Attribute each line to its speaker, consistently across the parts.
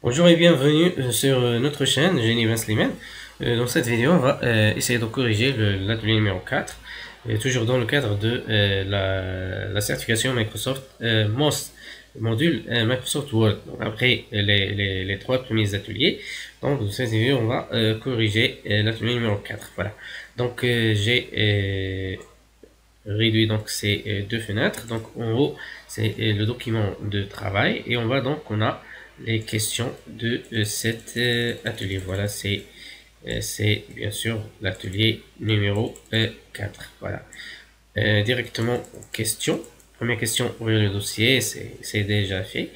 Speaker 1: Bonjour et bienvenue sur notre chaîne Génie Ben Slimane. Dans cette vidéo, on va essayer de corriger l'atelier numéro 4, toujours dans le cadre de la certification Microsoft MOS, module Microsoft Word. Donc, après les trois premiers ateliers, donc dans cette vidéo, on va corriger l'atelier numéro 4. Voilà. Donc j'ai réduit donc ces deux fenêtres. Donc en haut, c'est le document de travail et on a les questions de cet atelier. Voilà, c'est bien sûr l'atelier numéro 4. Voilà. Directement aux questions. Première question, ouvrir le dossier, c'est déjà fait.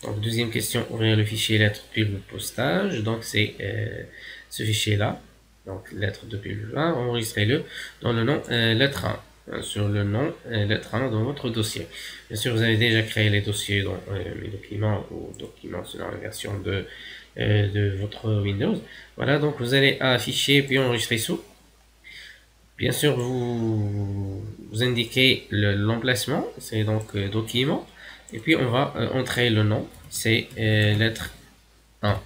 Speaker 1: Donc deuxième question, ouvrir le fichier lettre pub postage. Donc c'est ce fichier là. Donc lettre de pub 1, enregistrez-le dans le nom lettre 1. Sur le nom lettre 1 dans votre dossier. Bien sûr, vous avez déjà créé les dossiers dans mes documents ou documents selon la version de votre Windows. Voilà, donc vous allez à afficher puis enregistrer sous. Bien sûr, vous indiquez l'emplacement, c'est donc document, et puis on va entrer le nom, c'est lettre 1.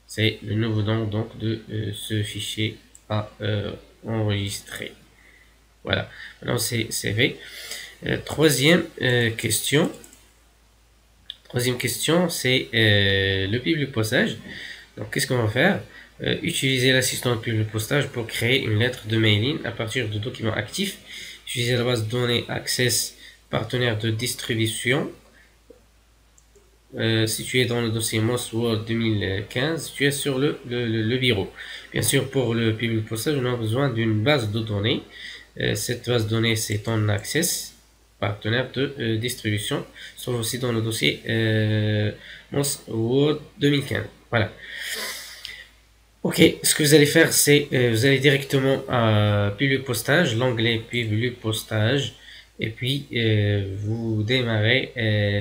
Speaker 1: C'est le nouveau nom donc de ce fichier à enregistrer. Voilà, maintenant c'est fait. Question. Troisième question, c'est le public postage. Donc, qu'est-ce qu'on va faire? Utiliser l'assistant public postage pour créer une lettre de mailing à partir de documents actifs. Utiliser la base de données Access partenaire de distribution situé dans le dossier MOS Word 2015, situé sur le bureau. Bien sûr, pour le public postage, on a besoin d'une base de données. Cette base de données, c'est en Access partenaire de distribution, se trouve aussi dans le dossier MOS Word 2015. Voilà. Ok, ce que vous allez faire, c'est vous allez directement à Public Postage, l'onglet Public Postage, et puis vous démarrez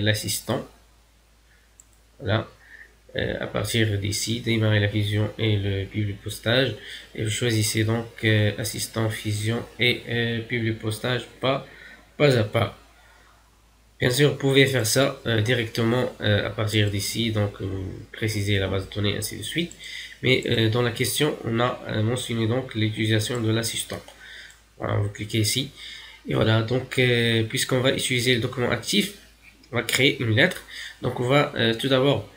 Speaker 1: l'assistant. Voilà. À partir d'ici, démarrer la fusion et le Public Postage, et vous choisissez donc assistant fusion et Public Postage pas à pas. Bien sûr, vous pouvez faire ça directement à partir d'ici, donc vous précisez la base de données, ainsi de suite. Mais dans la question, on a mentionné donc l'utilisation de l'assistant. Voilà, vous cliquez ici. Et voilà, donc puisqu'on va utiliser le document actif, on va créer une lettre. Donc on va tout d'abord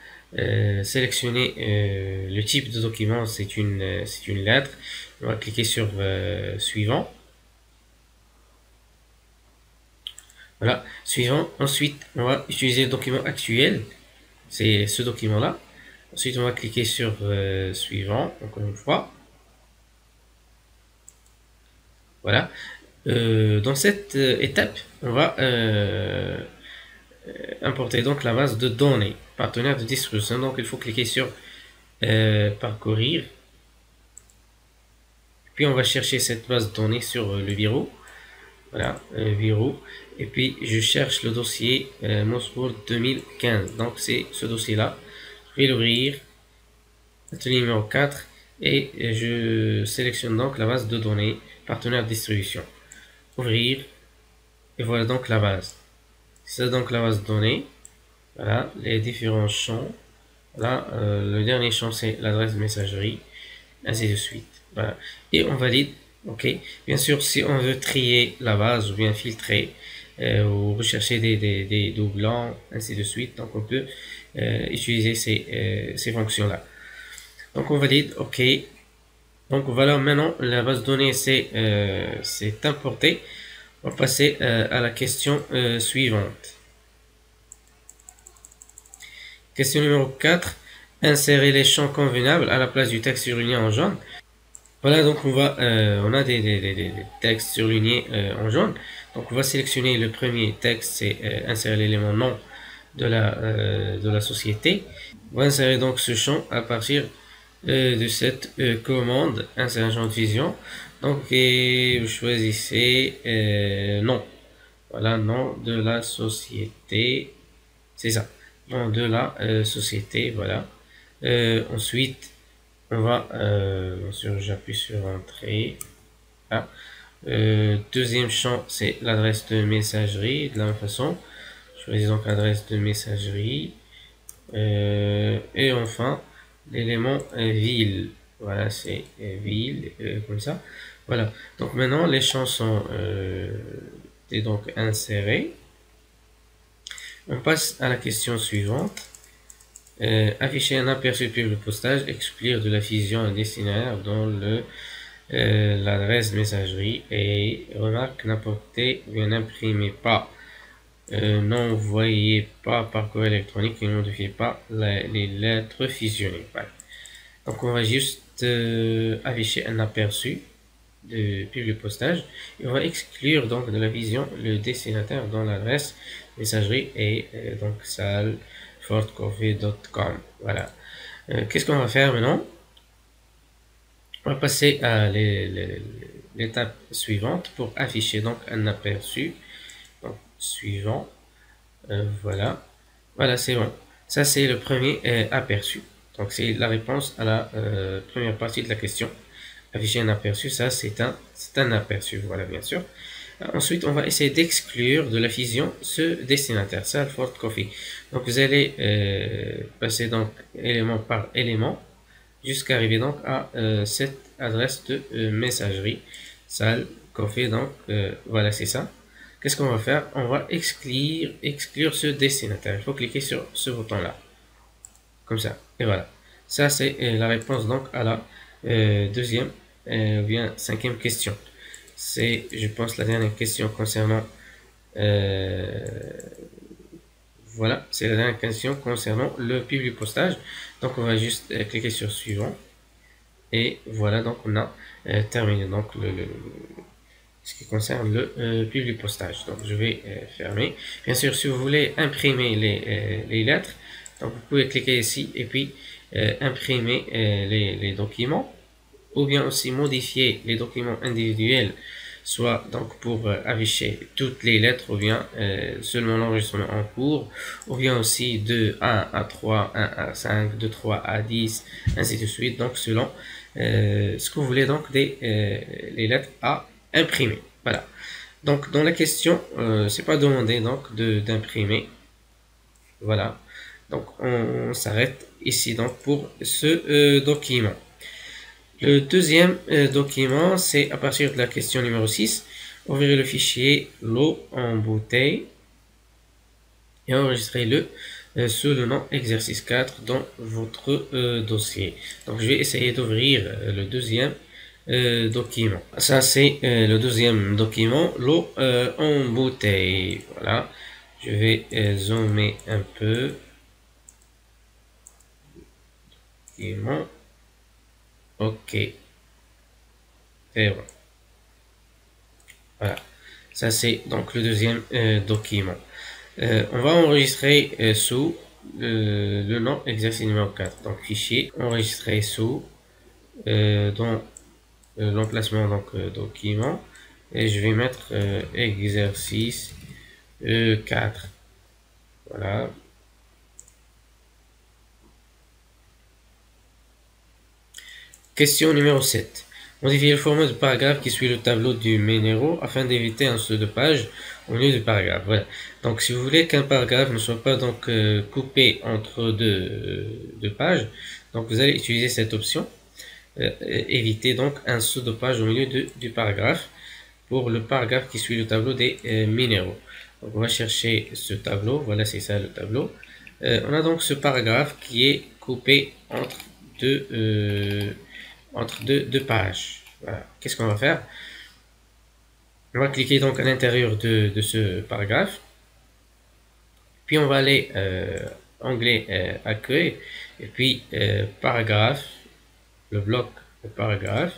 Speaker 1: sélectionner le type de document, c'est une lettre. On va cliquer sur suivant. Voilà, suivant. Ensuite, on va utiliser le document actuel. C'est ce document-là. Ensuite, on va cliquer sur suivant, encore une fois. Voilà. Dans cette étape, on va importer donc la base de données, partenaire de distribution. Donc, il faut cliquer sur parcourir. Puis, on va chercher cette base de données sur le bureau. Voilà, bureau. Et puis, je cherche le dossier Mosword 2015. Donc, c'est ce dossier-là. Je vais l'ouvrir. Atelier numéro 4. Et je sélectionne donc la base de données, partenaire de distribution. Ouvrir. Et voilà donc la base. C'est donc la base de données. Voilà, les différents champs. Là, le dernier champ, c'est l'adresse de messagerie, ainsi de suite. Voilà. Et on valide. OK. Bien sûr, si on veut trier la base ou bien filtrer ou rechercher des doublons, ainsi de suite, donc on peut utiliser ces fonctions-là. Donc on valide. OK. Donc voilà, maintenant la base de données c'est importé. On va passer à la question suivante. Question numéro 4. Insérer les champs convenables à la place du texte surligné en jaune. Voilà, donc on a des textes surlignés en jaune. Donc on va sélectionner le premier texte, c'est insérer l'élément nom de la société. On va insérer donc ce champ à partir de cette commande, insérer un champ de vision. Donc vous choisissez nom. Voilà, nom de la société. C'est ça. Nom de la société, voilà. Ensuite, on va, j'appuie sur entrée. Ah. Deuxième champ, c'est l'adresse de messagerie. De la même façon, choisis donc l'adresse de messagerie. Et enfin, l'élément ville. Voilà, c'est ville, comme ça. Voilà. Donc maintenant, les champs sont donc insérés. On passe à la question suivante. Afficher un aperçu public de postage, exclure de la fusion un destinataire dans l'adresse messagerie et remarque n'apportez ou n'imprimez pas, n'envoyez pas par courrier électronique et ne modifiez pas les lettres fusionnées. Voilà. Donc on va juste afficher un aperçu de public postage et on va exclure donc de la vision le destinataire dans l'adresse messagerie et donc salle fortcoffee.com. Voilà. Qu'est-ce qu'on va faire maintenant? On va passer à l'étape suivante pour afficher donc un aperçu. Donc, suivant. Voilà. Voilà, c'est bon. Ça, c'est le premier aperçu. Donc, c'est la réponse à la première partie de la question. Afficher un aperçu, ça, c'est un aperçu. Voilà, bien sûr. Ensuite, on va essayer d'exclure de la fusion ce destinataire, Salford Coffee. Donc, vous allez passer donc élément par élément jusqu'à arriver donc à cette adresse de messagerie, salle Coffee. Donc, voilà, c'est ça. Qu'est-ce qu'on va faire? On va exclure ce destinataire. Il faut cliquer sur ce bouton-là. Comme ça. Et voilà. Ça, c'est la réponse donc à la deuxième ou bien cinquième question. C'est, je pense, la dernière question concernant voilà, c'est la dernière question concernant le public postage. Donc on va juste cliquer sur suivant et voilà, donc on a terminé donc ce qui concerne le public postage. Donc je vais fermer. Bien sûr, si vous voulez imprimer les lettres, donc vous pouvez cliquer ici et puis imprimer les documents ou bien aussi modifier les documents individuels, soit donc pour afficher toutes les lettres ou bien seulement l'enregistrement en cours, ou bien aussi de 1 à 3, 1 à 5, de 3 à 10, ainsi de suite, donc selon ce que vous voulez donc les lettres à imprimer. Voilà. Donc dans la question, c'est pas demandé donc d'imprimer. Voilà. Donc on s'arrête ici donc pour ce document. Le deuxième document, c'est à partir de la question numéro 6. Ouvrez le fichier l'eau en bouteille et enregistrez-le sous le nom exercice 4 dans votre dossier. Donc je vais essayer d'ouvrir le deuxième document. Ça c'est le deuxième document, l'eau en bouteille. Voilà. Je vais zoomer un peu. Document. Ok. Et bon. Voilà. Ça c'est donc le deuxième document. On va enregistrer sous le nom exercice numéro 4. Donc fichier enregistré sous dans l'emplacement donc document et je vais mettre exercice 4. Voilà. Question numéro 7. Modifier le format de paragraphe qui suit le tableau du Ménero afin d'éviter un saut de page au milieu du paragraphe. Voilà. Donc, si vous voulez qu'un paragraphe ne soit pas donc coupé entre deux pages, donc vous allez utiliser cette option. Éviter donc un saut de page au milieu du paragraphe pour le paragraphe qui suit le tableau des minéraux. Donc, on va chercher ce tableau. Voilà, c'est ça le tableau. On a donc ce paragraphe qui est coupé entre deux pages. Voilà. Qu'est-ce qu'on va faire? On va cliquer donc à l'intérieur de ce paragraphe. Puis on va aller onglet accueil et puis paragraphe, le bloc de paragraphe.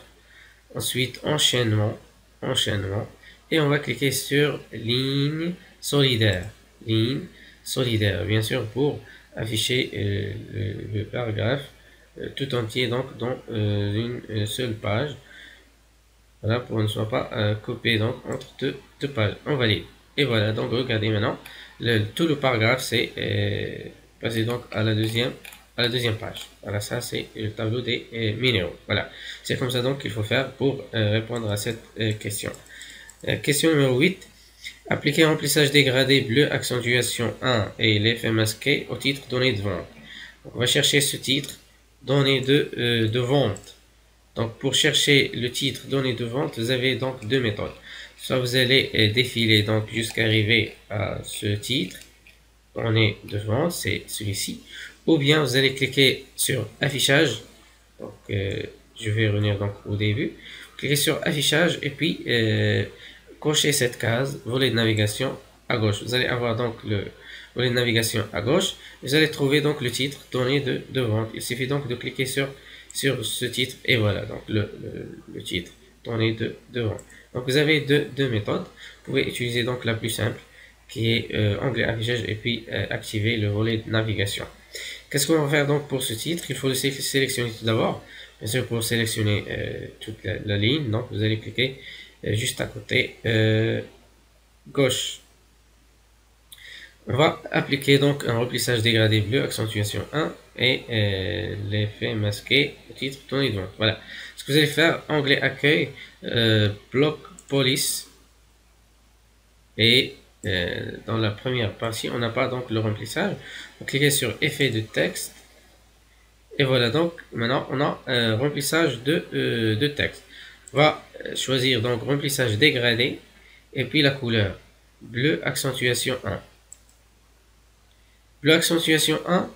Speaker 1: Ensuite enchaînement et on va cliquer sur ligne solidaire. Ligne solidaire, bien sûr, pour afficher le paragraphe tout entier donc dans une seule page. Voilà, pour ne soit pas coupé donc entre deux pages. On valide. Et voilà, donc regardez maintenant, tout le paragraphe c'est passé donc à la deuxième page. Voilà, ça c'est le tableau des minéraux. Voilà, c'est comme ça donc qu'il faut faire pour répondre à cette question. Question numéro 8. Appliquer remplissage dégradé bleu accentuation 1 et l'effet masqué au titre donné de vente. On va chercher ce titre, données de vente. Donc pour chercher le titre données de vente, vous avez donc deux méthodes. Soit vous allez défiler donc jusqu'à arriver à ce titre, données de vente, c'est celui-ci. Ou bien vous allez cliquer sur affichage. Donc je vais revenir donc au début. Cliquez sur affichage et puis cochez cette case, volet de navigation à gauche. Vous allez avoir donc le volet de navigation à gauche. Vous allez trouver donc le titre données de vente. Il suffit donc de cliquer sur ce titre et voilà donc le titre données de vente. Donc vous avez deux méthodes. Vous pouvez utiliser donc la plus simple qui est onglet affichage et puis activer le volet de navigation. Qu'est-ce qu'on va faire donc pour ce titre? Il faut le sélectionner tout d'abord. Bien sûr, pour sélectionner toute la ligne, donc vous allez cliquer juste à côté gauche. On va appliquer donc un remplissage dégradé bleu, accentuation 1 et l'effet masqué au titre donné de vente. Voilà. Ce que vous allez faire, onglet accueil, bloc police et dans la première partie, on n'a pas donc le remplissage. On cliquez sur effet de texte. Et voilà, donc maintenant on a remplissage de texte. On va choisir donc remplissage dégradé et puis la couleur bleu accentuation 1. Bleu accentuation 1,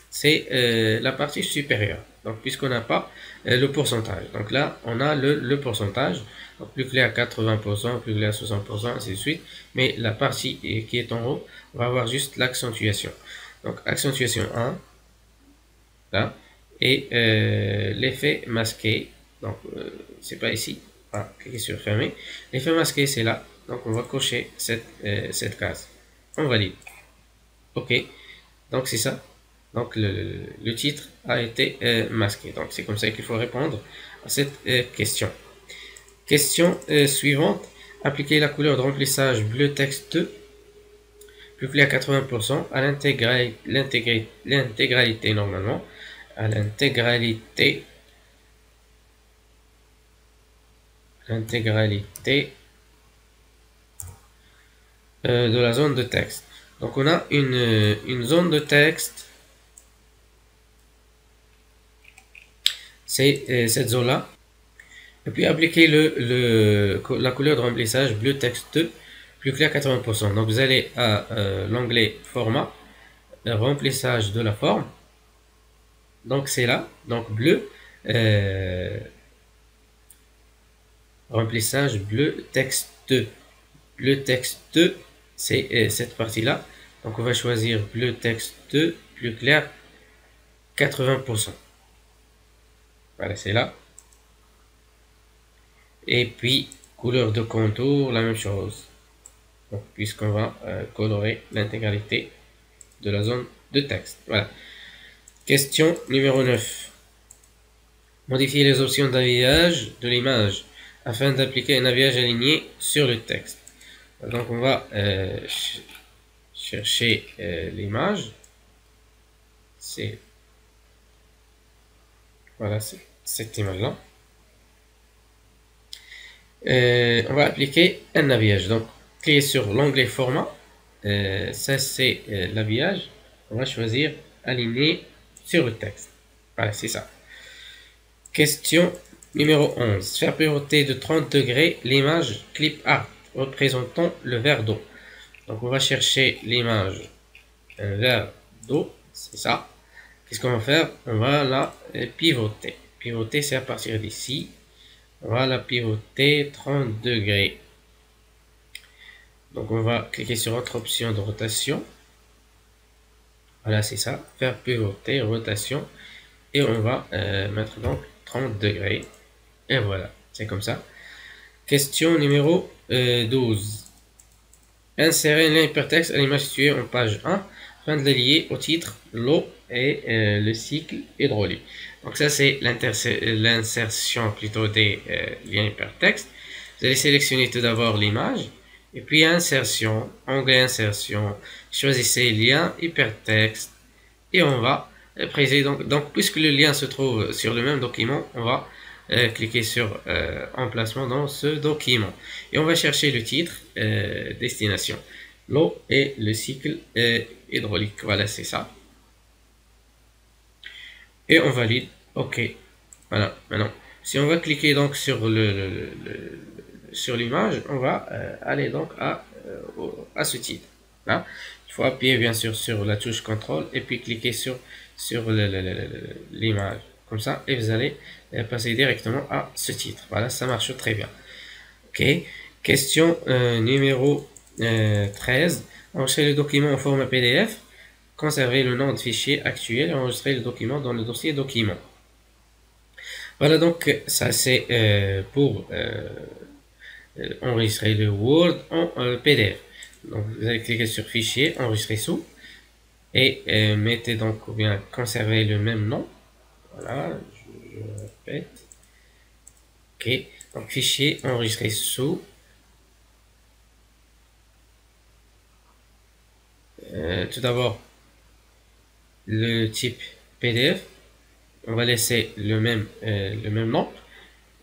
Speaker 1: c'est la partie supérieure. Donc puisqu'on n'a pas le pourcentage. Donc là, on a le pourcentage. Donc plus clair à 80%, plus clair à 60%, ainsi de suite. Mais la partie qui est en haut, on va avoir juste l'accentuation. Donc accentuation 1. Là, et l'effet masqué, donc c'est pas ici, cliquez sur fermer, l'effet masqué c'est là, donc on va cocher cette case, on valide, ok, donc c'est ça, donc le titre a été masqué, donc c'est comme ça qu'il faut répondre à cette question. Question suivante, appliquer la couleur de remplissage bleu texte plus clair à 80% à l'intégralité normalement, à l'intégralité de la zone de texte. Donc on a une zone de texte, c'est cette zone là, et puis appliquer la couleur de remplissage bleu texte plus clair 80%. Donc vous allez à l'onglet format, remplissage de la forme, donc c'est là, donc bleu, remplissage bleu texte. Bleu texte, c'est cette partie-là. Donc on va choisir bleu texte plus clair 80%. Voilà, c'est là. Et puis couleur de contour, la même chose. Donc puisqu'on va colorer l'intégralité de la zone de texte. Voilà. Question numéro 9. Modifier les options d'habillage de l'image afin d'appliquer un habillage aligné sur le texte. Donc on va chercher l'image. C'est voilà, c'est cette image-là. On va appliquer un habillage. Donc cliquez sur l'onglet format. Ça c'est l'habillage. On va choisir aligner sur le texte. Voilà, c'est ça. Question numéro 11. Faire pivoter de 30 degrés l'image clip art représentant le verre d'eau. Donc on va chercher l'image un verre d'eau, c'est ça. Qu'est-ce qu'on va faire? On va la pivoter. Pivoter, c'est à partir d'ici. On va la pivoter 30 degrés. Donc on va cliquer sur autre option de rotation. Voilà, c'est ça. Faire pivoter, rotation. Et on va mettre donc 30 degrés. Et voilà, c'est comme ça. Question numéro 12. Insérer un lien hypertexte à l'image située en page 1 afin de la lier au titre, l'eau et le cycle hydraulique. Donc ça c'est l'insertion plutôt des liens hypertexte. Vous allez sélectionner tout d'abord l'image et puis insertion, onglet insertion, choisissez lien hypertexte et on va préciser donc puisque le lien se trouve sur le même document, on va cliquer sur emplacement dans ce document et on va chercher le titre destination, l'eau et le cycle hydraulique. Voilà, c'est ça. et on valide. OK. Voilà. Maintenant, si on va cliquer donc sur sur l'image, on va aller donc à ce titre. Là, il faut appuyer bien sûr sur la touche contrôle et puis cliquer sur l'image. Comme ça, et vous allez passer directement à ce titre. Voilà, ça marche très bien. OK. Question numéro 13. Enregistrer le document en format PDF. Conserver le nom de fichier actuel et enregistrer le document dans le dossier document. Voilà, donc ça c'est pour enregistrer le Word en PDF. Donc vous allez cliquer sur fichier, enregistrer sous et mettez donc ou bien conserver le même nom. Voilà, je répète. OK, donc fichier, enregistrer sous. Tout d'abord, le type PDF. On va laisser le même nom.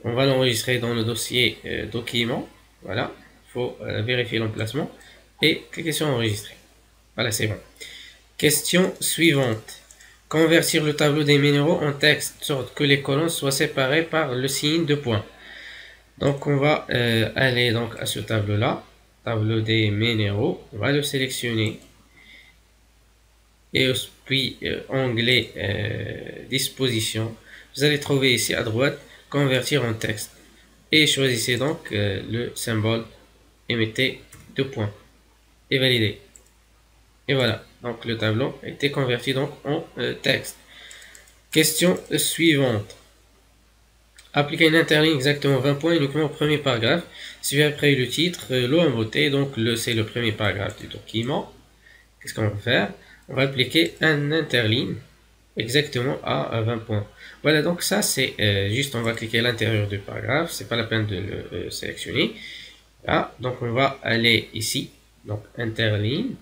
Speaker 1: On va l'enregistrer dans le dossier document. Voilà, il faut vérifier l'emplacement et cliquer sur enregistrer. Voilà, c'est bon. Question suivante. Convertir le tableau des minéraux en texte, de sorte que les colonnes soient séparées par le signe de point. Donc on va aller donc à ce tableau-là, tableau des minéraux. On va le sélectionner. Et puis onglet disposition. Vous allez trouver ici à droite convertir en texte. Et choisissez donc le symbole et mettez 2 points. Et validez. Et voilà. Donc le tableau a été converti donc en texte. Question suivante. Appliquer une interligne exactement 20 points uniquement au premier paragraphe. Suivi après le titre, l'eau en beauté. Donc c'est le premier paragraphe du document. Qu'est-ce qu'on va faire? On va appliquer un interligne exactement à 20 points. Voilà, donc ça c'est juste, on va cliquer à l'intérieur du paragraphe, c'est pas la peine de le sélectionner. Là, donc on va aller ici, donc interligne.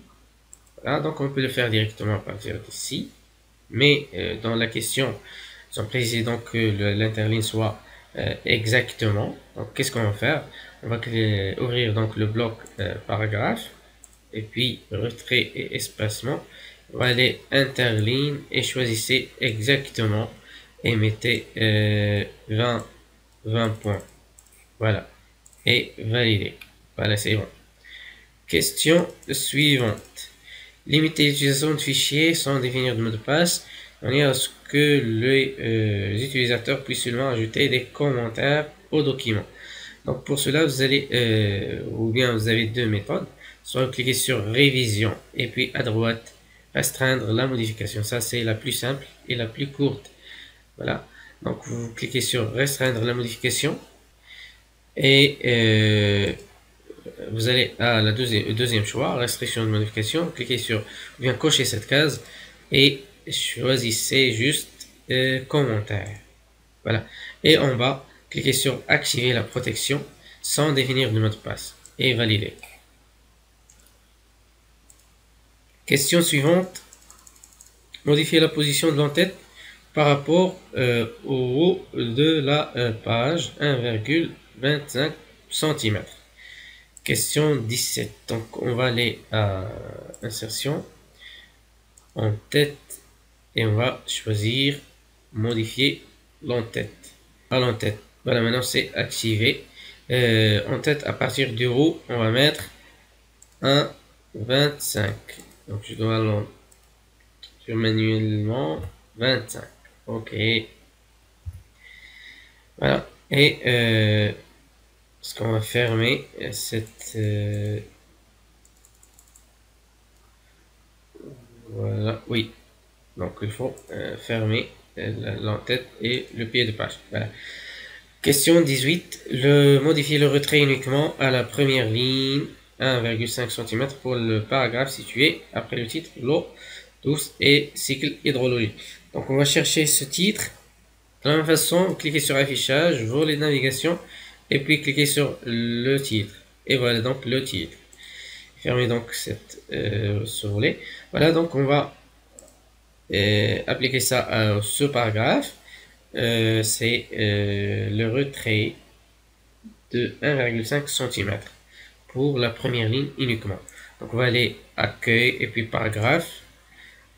Speaker 1: Voilà, donc on peut le faire directement à partir d'ici, mais dans la question, ils ont précisé donc que l'interligne soit exactement. Donc qu'est-ce qu'on va faire? On va ouvrir donc le bloc paragraphe, et puis retrait et espacement. On va aller interligne et choisissez exactement et mettez 20 points. Voilà. Et validez. Voilà, c'est bon. Question suivante. Limiter l'utilisation de fichiers sans définir de mot de passe, de manière à ce que les utilisateurs puissent seulement ajouter des commentaires au document. Donc pour cela, vous allez, ou bien vous avez deux méthodes. Soit vous cliquez sur révision et puis à droite, restreindre la modification. Ça, c'est la plus simple et la plus courte. Voilà. Donc vous cliquez sur restreindre la modification et vous allez à la deuxième choix, restriction de modification. Cliquez sur, ou bien cochez cette case et choisissez juste commentaire. Voilà. Et en bas, cliquez sur activer la protection sans définir de mot de passe et valider. Question suivante. Modifier la position de l'entête par rapport au haut de la page 1,25 cm. Question 17. Donc on va aller à insertion, en tête et on va choisir modifier l'entête. À l'entête. Voilà, maintenant c'est activé. En tête, à partir du haut, on va mettre 1,25. Donc je dois sur manuellement 25. OK. Voilà. Et ce qu'on va fermer cette voilà, oui. Donc il faut fermer l'entête et le pied de page. Voilà. Question 18. Modifier le retrait uniquement à la première ligne 1,5 cm pour le paragraphe situé après le titre l'eau douce et cycle hydrologique. Donc on va chercher ce titre. De la même façon, cliquez sur affichage, volet de navigation et puis cliquez sur le titre. Et voilà donc le titre. Fermez donc ce volet. Voilà, donc on va appliquer ça à ce paragraphe. C'est le retrait de 1,5 cm pour la première ligne uniquement. Donc on va aller accueil et puis paragraphe,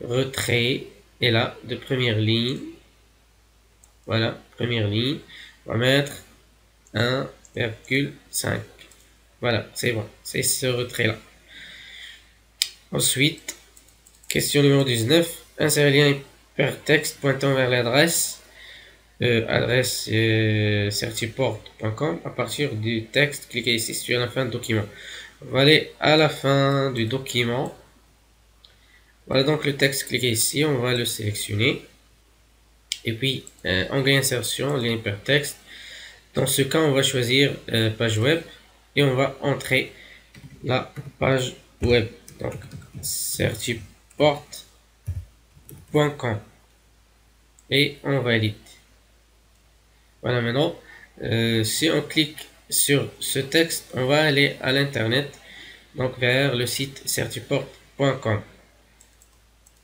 Speaker 1: retrait, et là de première ligne Voilà, première ligne. On va mettre 1,5. Voilà, c'est bon. C'est ce retrait-là. Ensuite, question numéro 19. Insérer lien hypertexte pointant vers l'adresse. Adresse certiport.com. À partir du texte, cliquez ici sur la fin du document. On va aller à la fin du document. Voilà donc le texte, cliquez ici, on va le sélectionner. Et puis, onglet insertion, lien hypertexte. Dans ce cas, on va choisir page web et on va entrer la page web. Donc, certiport.com et on valide. Voilà, maintenant, si on clique sur ce texte, on va aller à l'internet, donc vers le site certiport.com.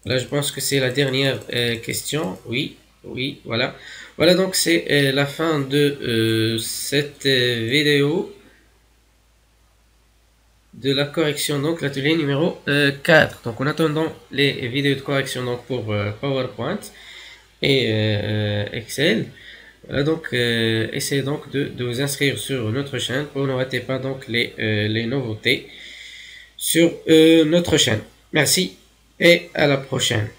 Speaker 1: Là, je pense que c'est la dernière question. Oui, oui, voilà. Voilà, donc c'est la fin de cette vidéo de la correction, donc l'atelier numéro 4. Donc en attendant les vidéos de correction donc pour PowerPoint et Excel, voilà, donc essayez donc de vous inscrire sur notre chaîne pour ne rater pas donc les nouveautés sur notre chaîne. Merci et à la prochaine.